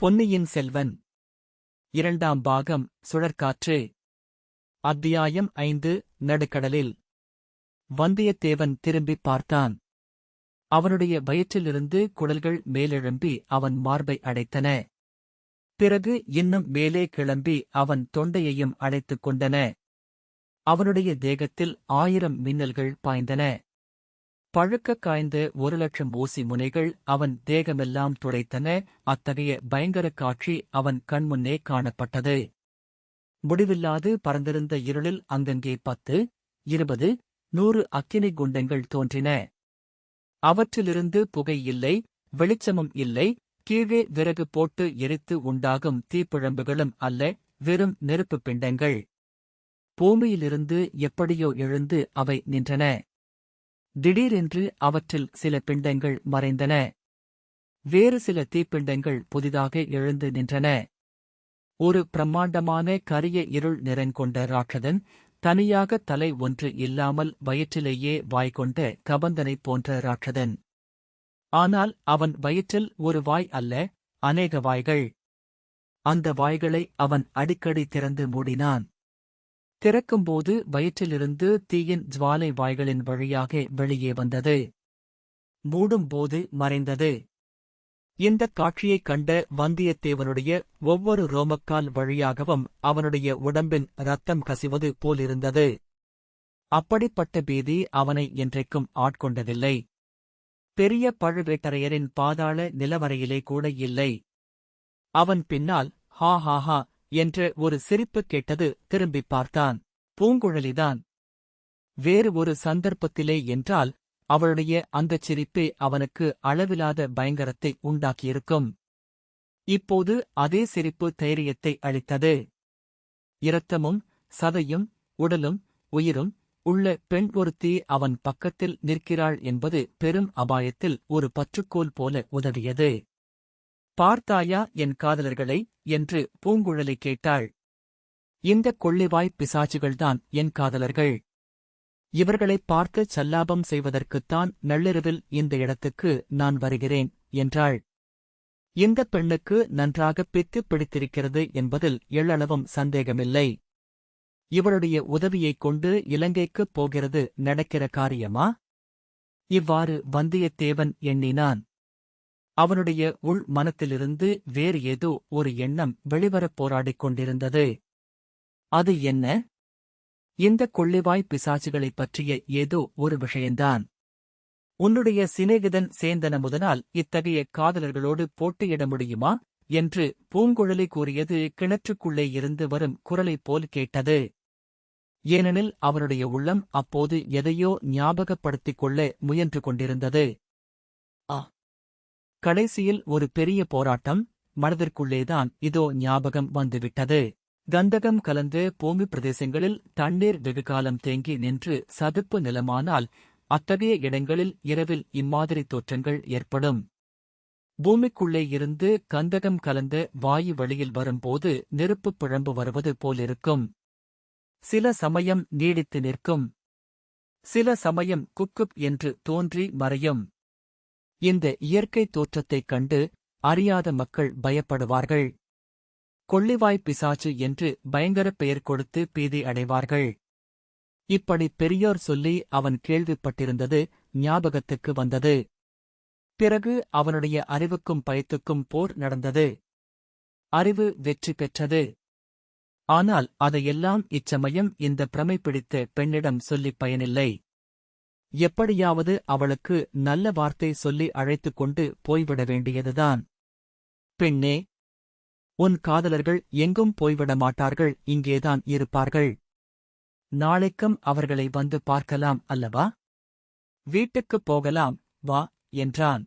பொன்னியின் செல்வன் இரண்டாம் பாகம் சுழற்காற்று. அத்தியாயம் 5. நடுக்கடலில். வந்தியத்தேவன் திரும்பிப் பார்த்தான். அவனுடைய வயிற்றிலிருந்து குழல்கள் மேலெழும்பி அவன் மார்பை அடைத்தன. பிறகு இன்னும் மேலே கிளம்பி அவன் தொண்டையையும் அடைத்துக் கொண்டன. அவனுடைய தேகத்தில் 1000 மின்னல்கள் பாய்ந்தன. பழுக்கக் காய்ந்த 1,00,000 ஊசி முனைகள் அவன் தேகமெல்லாம் துளைத்தன. அத்தகைய பயங்கரக் காட்சி அவன் கண்முன்னே காணப்பட்டது. முடிவில்லாது பறந்திருந்த இருளில் அங்கங்கே 10, 20, 100 அக்கினி குண்டங்கள் தோன்றின. அவற்றிலிருந்து புகை இல்லை, வெளிச்சமும் இல்லை. கீழே விறகு போட்டு எரித்து உண்டாகும் தீப்பிழம்புகளும் அல்ல, வெறும் நெருப்புப் பிண்டங்கள். பூமியிலிருந்து எப்படியோ எழுந்து அவை நின்றன. திடீரென்று அவற்றில் சில பிண்டங்கள் மறைந்தன. வேறு சில தீப்பிண்டங்கள் புதிதாக எழுந்து நின்றன. ஒரு பிரம்மாண்டமான கரிய இருள் நிறங்கொண்ட ராட்சதன், தனியாக தலை ஒன்று இல்லாமல் வயிற்றிலேயே வாய்கொண்ட கபந்தனைப் போன்ற ராட்சதன். ஆனால் அவன் வயிற்றில் ஒரு வாய் அல்ல, அநேக வாய்கள். அந்த வாய்களை அவன் அடிக்கடி திறந்து மூடினான். திறக்கும்போது வயிற்றிலிருந்து தீயின் ஜுவாலை வாய்களின் வழியாக வெளியே வந்தது. மூடும்போது மறைந்தது. இந்தக் காட்சியைக் கண்ட வந்தியத்தேவனுடைய ஒவ்வொரு ரோமக்கால் வழியாகவும் அவனுடைய உடம்பின் இரத்தம் கசிவது போலிருந்தது. அப்படிப்பட்ட பீதி அவனை என்றைக்கும் ஆட்கொண்டதில்லை. பெரிய பழுவேட்டரையரின் பாதாள நிலவரையிலே கூட இல்லை. அவன் பின்னால் ஹா ஹா ஹா என்ற ஒரு சிரிப்பு கேட்டது. திரும்பிப் பார்த்தான். பூங்குழலிதான். வேறு ஒரு சந்தர்ப்பத்திலே என்றால் அவளுடைய அந்தச் சிரிப்பே அவனுக்கு அளவிலாத பயங்கரத்தை உண்டாக்கியிருக்கும். இப்போது அதே சிரிப்பு தைரியத்தை அளித்தது. இரத்தமும் சதையும் உடலும் உயிரும் உள்ள பெண் ஒருத்தி அவன் பக்கத்தில் நிற்கிறாள் என்பது பெரும் அபாயத்தில் ஒரு பற்றுக்கோல் போல உதவியது. பார்த்தாயா என் காதலர்களை என்று பூங்குழலி கேட்டாள். இந்தக் கொள்ளிவாய்ப் பிசாசுகள்தான் என் காதலர்கள். இவர்களைப் பார்த்து சல்லாபம் செய்வதற்குத்தான் நள்ளிரவில் இந்த இடத்துக்கு நான் வருகிறேன் என்றாள். இந்தப் பெண்ணுக்கு நன்றாகப் பித்து பிடித்திருக்கிறது என்பதில் எள்ளளவும் சந்தேகமில்லை. இவளுடைய உதவியைக் கொண்டு இலங்கைக்குப் போகிறது நடக்கிற காரியமா? இவ்வாறு வந்தியத்தேவன் எண்ணினான். அவனுடைய உள் மனத்திலிருந்து வேறு ஏதோ ஒரு எண்ணம் வெளிவரப் போராடிக் கொண்டிருந்தது. அது என்ன? இந்தக் கொள்ளிவாய்ப் பிசாசுகளைப் பற்றிய ஏதோ ஒரு விஷயந்தான். உன்னுடைய சிநேகிதன் சேந்தனமுதனால் இத்தகைய காதலர்களோடு போட்டியிட முடியுமா என்று பூங்குழலி கூறியது கிணற்றுக்குள்ளே இருந்து வரும் குரலைப் போல் கேட்டது. ஏனெனில் அவனுடைய உள்ளம் அப்போது எதையோ ஞாபகப்படுத்திக் கொள்ள முயன்று கொண்டிருந்தது. கடைசியில் ஒரு பெரிய போராட்டம் மனதிற்குள்ளேதான் இதோ ஞாபகம் வந்துவிட்டது. கந்தகம் கலந்த பூமி பிரதேசங்களில் தண்ணீர் வெகுகாலம் தேங்கி நின்று சதுப்பு நிலமானால் அத்தகைய இடங்களில் இரவில் இம்மாதிரி தோற்றங்கள் ஏற்படும். பூமிக்குள்ளே இருந்து கந்தகம் கலந்த வாயு வெளியில் வரும்போது நெருப்புப் பிழம்பு வருவது போலிருக்கும். சில சமயம் நீடித்து நிற்கும். சில சமயம் குக்குப் என்று தோன்றி மறையும். இந்த இயற்கை தோற்றத்தைக் கண்டு அறியாத மக்கள் பயப்படுவார்கள். கொள்ளிவாய்ப் பிசாசு என்று பயங்கரப் பெயர் கொடுத்து பீதி அடைவார்கள். இப்படி பெரியோர் சொல்லி அவன் கேள்விப்பட்டிருந்தது ஞாபகத்துக்கு வந்தது. பிறகு அவனுடைய அறிவுக்கும் பயத்துக்கும் போர் நடந்தது. அறிவு வெற்றி பெற்றது. ஆனால் அதையெல்லாம் இச்சமயம் இந்த பிரமை பிடித்த பெண்ணிடம் சொல்லிப் பயனில்லை. எப்படியாவது அவளுக்கு நல்ல வார்த்தை சொல்லி அழைத்துக் கொண்டு போய்விட வேண்டியதுதான். பெண்ணே, உன் காதலர்கள் எங்கும் போய்விட மாட்டார்கள், இங்கேதான் இருப்பார்கள். நாளைக்கும் அவர்களை வந்து பார்க்கலாம் அல்லவா? வீட்டுக்குப் போகலாம், வா என்றான்.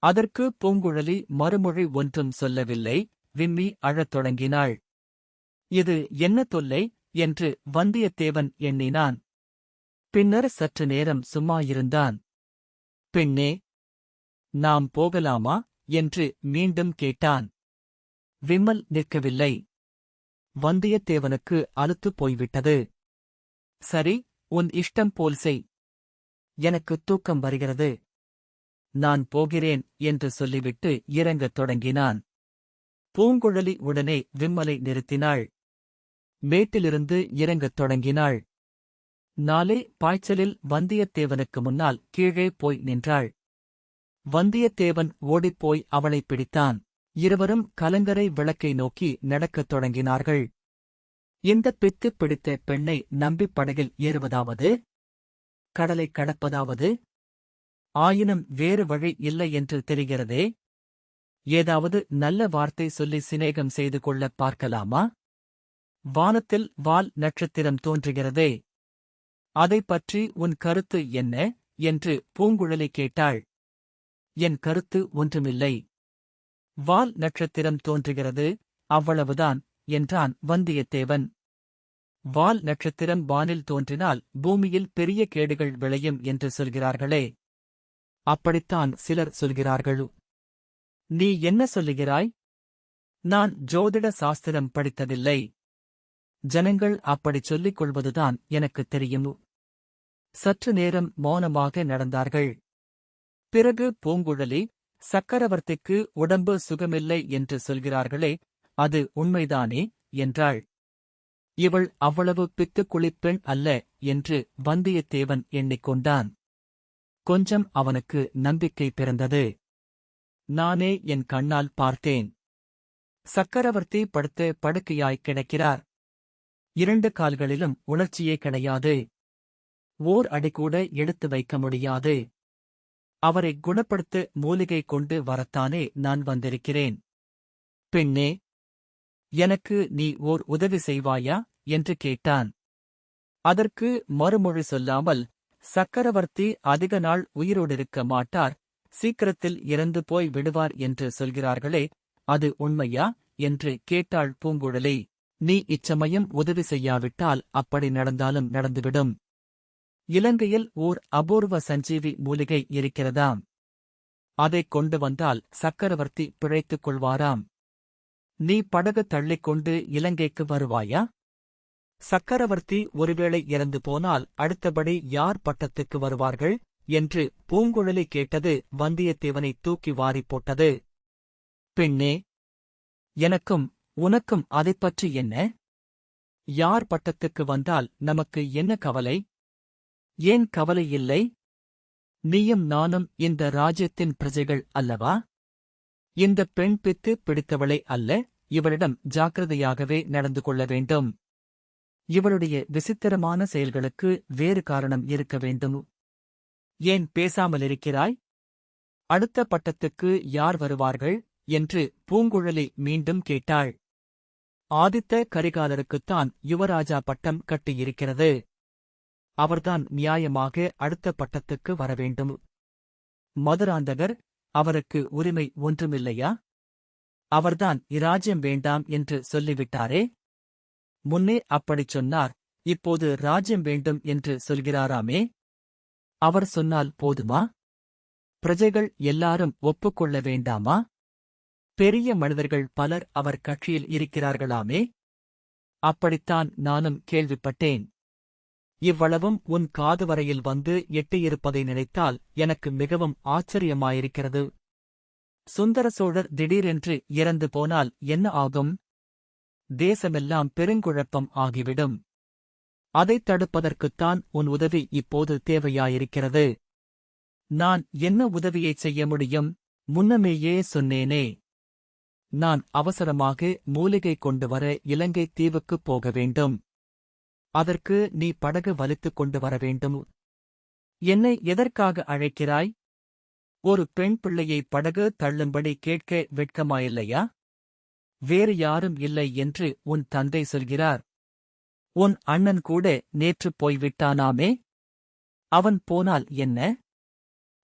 அதற்கு பூங்குழலி மறுமொழி ஒன்றும் சொல்லவில்லை. விம்மி அழத் தொடங்கினாள். இது என்ன தொல்லை என்று வந்தியத்தேவன் எண்ணினான். பின்னர் சற்று நேரம் சும்மாயிருந்தான். பெண்ணே, நாம் போகலாமா என்று மீண்டும் கேட்டான். விம்மல் நிற்கவில்லை. வந்தியத்தேவனுக்கு அலுத்துப் போய்விட்டது. சரி, உன் இஷ்டம் போல் செய். எனக்குத் தூக்கம் வருகிறது. நான் போகிறேன் என்று சொல்லிவிட்டு இறங்கத் தொடங்கினான். பூங்குழலி உடனே விம்மலை நிறுத்தினாள். மேட்டிலிருந்து இறங்கத் தொடங்கினாள். நாலே பாய்ச்சலில் வந்தியத்தேவனுக்கு முன்னால் கீழே போய் நின்றாள். வந்தியத்தேவன் ஓடிப்போய் அவளைப் பிடித்தான். இருவரும் கலங்கரை விளக்கை நோக்கி நடக்கத் தொடங்கினார்கள். இந்தப் பித்து பிடித்த பெண்ணை நம்பிப் படகில் ஏறுவதாவது, கடலைக் கடப்பதாவது? ஆயினும் வேறு வழி இல்லை என்று தெரிகிறதே. ஏதாவது நல்ல வார்த்தை சொல்லி சிநேகம் செய்து கொள்ளப் பார்க்கலாமா? வானத்தில் வால் நட்சத்திரம் தோன்றுகிறதே, அதைப் பற்றி உன் கருத்து என்ன என்று பூங்குழலி கேட்டாள். என் கருத்து ஒன்றுமில்லை. வால் நட்சத்திரம் தோன்றுகிறது, அவ்வளவுதான் என்றான் வந்தியத்தேவன். வால் நட்சத்திரம் வானில் தோன்றினால் பூமியில் பெரிய கேடுகள் விளையும் என்று சொல்கிறார்களே, அப்படித்தான் சிலர் சொல்கிறார்கள். நீ என்ன சொல்லுகிறாய்? நான் ஜோதிட சாஸ்திரம் படித்ததில்லை. ஜனங்கள் அப்படிச் சொல்லிக் கொள்வதுதான் எனக்குத் தெரியும். சற்று நேரம் மௌனமாக நடந்தார்கள். பிறகு பூங்குழலி, சக்கரவர்த்திக்கு உடம்பு சுகமில்லை என்று சொல்கிறார்களே, அது உண்மைதானே என்றாள். இவள் அவ்வளவு பித்துக்குளிப் பெண் அல்ல என்று வந்தியத்தேவன் எண்ணிக்கொண்டான். கொஞ்சம் அவனுக்கு நம்பிக்கை பிறந்தது. நானே என் கண்ணால் பார்த்தேன். சக்கரவர்த்தி படுத்த படுக்கையாய் கிடக்கிறார். 2 கால்களிலும் உணர்ச்சியே கிடையாது. ஓர் அடிகூட எடுத்து வைக்க முடியாது. அவரை குணப்படுத்த மூலிகை கொண்டு வரத்தானே நான் வந்திருக்கிறேன். பெண்ணே, எனக்கு நீ ஓர் உதவி செய்வாயா என்று கேட்டான். அதற்கு மறுமொழி சொல்லாமல், சக்கரவர்த்தி அதிக நாள் உயிரோடிருக்க மாட்டார், சீக்கிரத்தில் இறந்து போய் விடுவார் என்று சொல்கிறார்களே, அது உண்மையா என்று கேட்டாள் பூங்குழலி. நீ இச்சமயம் உதவி செய்யாவிட்டால் அப்படி நடந்தாலும் நடந்துவிடும். இலங்கையில் ஓர் அபூர்வ சஞ்சீவி மூலிகை இருக்கிறதாம். அதைக் கொண்டு வந்தால் சக்கரவர்த்தி பிழைத்துக் கொள்வாராம். நீ படகு தள்ளிக்கொண்டு இலங்கைக்கு வருவாயா? சக்கரவர்த்தி ஒருவேளை இறந்து போனால் அடுத்தபடி யார் பட்டத்துக்கு வருவார்கள் என்று பூங்குழலி கேட்டது வந்தியத்தேவனை தூக்கி வாரிப் போட்டது. பெண்ணே, எனக்கும் உனக்கும் அதைப்பற்றி என்ன? யார் பட்டத்துக்கு வந்தால் நமக்கு என்ன கவலை? ஏன் கவலை இல்லை? நீயும் நானும் இந்த ராஜ்யத்தின் பிரஜைகள் அல்லவா? இந்தப் பெண் பித்து பிடித்தவளே அல்ல, இவளிடம் ஜாக்கிரதையாகவே நடந்து கொள்ள வேண்டும். இவளுடைய விசித்திரமான செயல்களுக்கு வேறு காரணம் இருக்க வேண்டும். ஏன் பேசாமலிருக்கிறாய்? அடுத்த பட்டத்துக்கு யார் வருவார்கள் என்று பூங்குழலி மீண்டும் கேட்டாள். ஆதித்த கரிகாலருக்குத்தான் யுவராஜா பட்டம் கட்டியிருக்கிறது. அவர்தான் நியாயமாக அடுத்த பட்டத்துக்கு வரவேண்டும். மதுராந்தகர், அவருக்கு உரிமை ஒன்றுமில்லையா? அவர்தான் இராஜ்யம் வேண்டாம் என்று சொல்லிவிட்டாரே. முன்னே அப்படிச் சொன்னார், இப்போது ராஜ்யம் வேண்டும் என்று சொல்கிறாராமே. அவர் சொன்னால் போதுமா? பிரஜைகள் எல்லாரும் ஒப்புக்கொள்ள வேண்டாமா? பெரிய மனிதர்கள் பலர் அவர் கட்சியில் இருக்கிறார்களாமே. அப்படித்தான் நானும் கேள்விப்பட்டேன். இவ்வளவும் உன் காது வரையில் வந்து எட்டியிருப்பதை நினைத்தால் எனக்கு மிகவும் ஆச்சரியமாயிருக்கிறது. சுந்தர சோழர் திடீரென்று இறந்து போனால் என்ன ஆகும்? தேசமெல்லாம் பெருங்குழப்பம் ஆகிவிடும். அதைத் தடுப்பதற்குத்தான் உன் உதவி இப்போது தேவையாயிருக்கிறது. நான் என்ன உதவியைச் செய்ய முடியும்? முன்னமேயே சொன்னேனே. நான் அவசரமாக மூலிகை கொண்டு வர இலங்கை தீவுக்குப் போக வேண்டும். அதற்கு நீ படகு வலித்துக் கொண்டு வர வேண்டும். என்னை எதற்காக அழைக்கிறாய்? ஒரு பெண் பிள்ளையை படகு தள்ளும்படி கேட்க வெட்கமாயில்லையா? வேறு யாரும் இல்லை என்று உன் தந்தை சொல்கிறார். உன் அண்ணன் கூட நேற்று போய்விட்டானாமே. அவன் போனால் என்ன?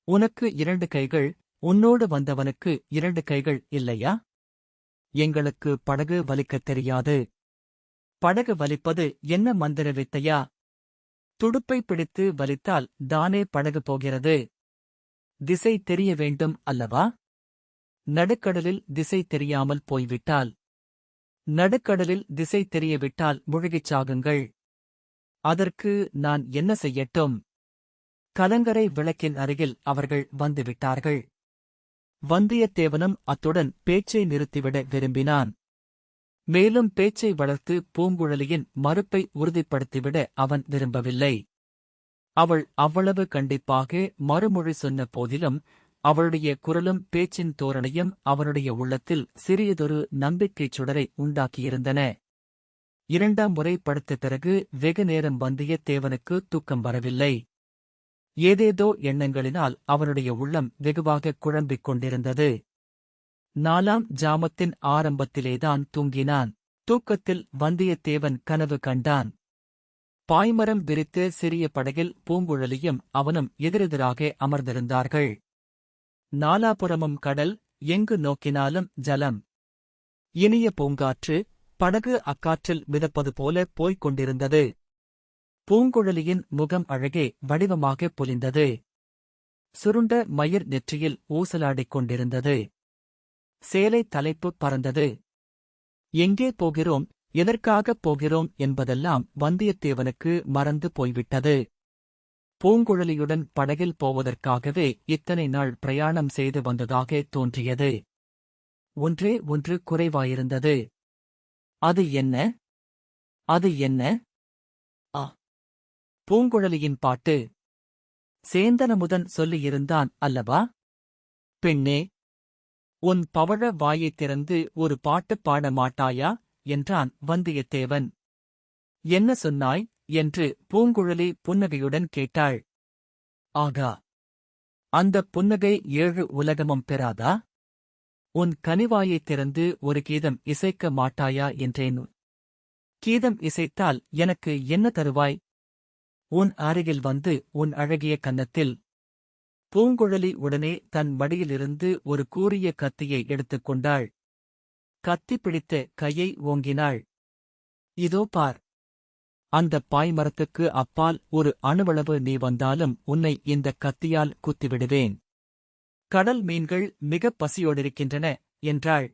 உனக்கு 2 கைகள், உன்னோடு வந்தவனுக்கு 2 கைகள் இல்லையா? எங்களுக்கு படகு வலிக்கத் தெரியாது. படகு வலிப்பது என்ன மந்திர வித்தையா? துடுப்பை பிடித்து வலித்தால் தானே படகு போகிறது. திசை தெரிய வேண்டும் அல்லவா? நடுக்கடலில் திசை தெரியாமல் போய்விட்டால், நடுக்கடலில் திசை தெரியவிட்டால் முழுகிச் சாகுங்கள். அதற்கு நான் என்ன செய்யட்டும்? கலங்கரை விளக்கின் அருகில் அவர்கள் வந்துவிட்டார்கள். வந்தியத்தேவனும் அத்துடன் பேச்சை நிறுத்திவிட விரும்பினான். மேலும் பேச்சை வளர்த்து பூங்குழலியின் மறுப்பை உறுதிப்படுத்திவிட அவன் விரும்பவில்லை. அவள் அவ்வளவு கண்டிப்பாக மறுமொழி சொன்ன போதிலும் அவளுடைய குரலும் பேச்சின் தோரணையும் அவனுடைய உள்ளத்தில் சிறியதொரு நம்பிக்கைச் சுடரை உண்டாக்கியிருந்தன. 2ஆம் முறை படுத்த பிறகு வெகு நேரம் வந்தியத்தேவனுக்கு தூக்கம் வரவில்லை. ஏதேதோ எண்ணங்களினால் அவனுடைய உள்ளம் வெகுவாக குழம்பிக் கொண்டிருந்தது. 4ஆம் ஜாமத்தின் ஆரம்பத்திலேதான் தூங்கினான். தூக்கத்தில் வந்தியத்தேவன் கனவு கண்டான். பாய்மரம் விரித்த சிறிய படகில் பூங்குழலியும் அவனும் எதிரெதிராக அமர்ந்திருந்தார்கள். நாலாபுறமும் கடல், எங்கு நோக்கினாலும் ஜலம். இனிய பூங்காற்று, படகு அக்காற்றில் மிதப்பது போல போய்க் கொண்டிருந்தது. பூங்குழலியின் முகம் அழகே வடிவமாக பொலிந்தது. சுருண்ட மயிர் நெற்றியில் ஊசலாடிக் கொண்டிருந்தது. சேலை தலைப்பு பறந்தது. எங்கே போகிறோம், எதற்காகப் போகிறோம் என்பதெல்லாம் வந்தியத்தேவனுக்கு மறந்து போய்விட்டது. பூங்குழலியுடன் படகில் போவதற்காகவே இத்தனை நாள் பிரயாணம் செய்து வந்ததாக தோன்றியது. ஒன்றே ஒன்று குறைவாயிருந்தது. அது என்ன? அது என்ன? ஆ! பூங்குழலியின் பாட்டு. சேந்தனமுதன் சொல்லியிருந்தான் அல்லவா? பெண்ணே, உன் பவழ வாயைத் திறந்து ஒரு பாட்டு பாட மாட்டாயா? என்றான் வந்தியத்தேவன். என்ன சொன்னாய்? என்று பூங்குழலி புன்னகையுடன் கேட்டாள். ஆகா! அந்தப் புன்னகை 7 உலகமும் பெறாதா? உன் கனிவாயைத் திறந்து ஒரு கீதம் இசைக்க மாட்டாயா என்றேன். கீதம் இசைத்தால் எனக்கு என்ன தருவாய்? உன் அருகில் வந்து உன் அழகிய கன்னத்தில். பூங்குழலி உடனே தன் மடியிலிருந்து ஒரு கூரிய கத்தியை எடுத்துக் கொண்டாள். கத்தி பிடித்த கையை ஓங்கினாள். இதோ பார். அந்தப் பாய்மரத்துக்கு அப்பால் ஒரு அணுவளவு நீ வந்தாலும் உன்னை இந்தக் கத்தியால் குத்திவிடுவேன். கடல் மீன்கள் மிகப் பசியோடிருக்கின்றன என்றாள்.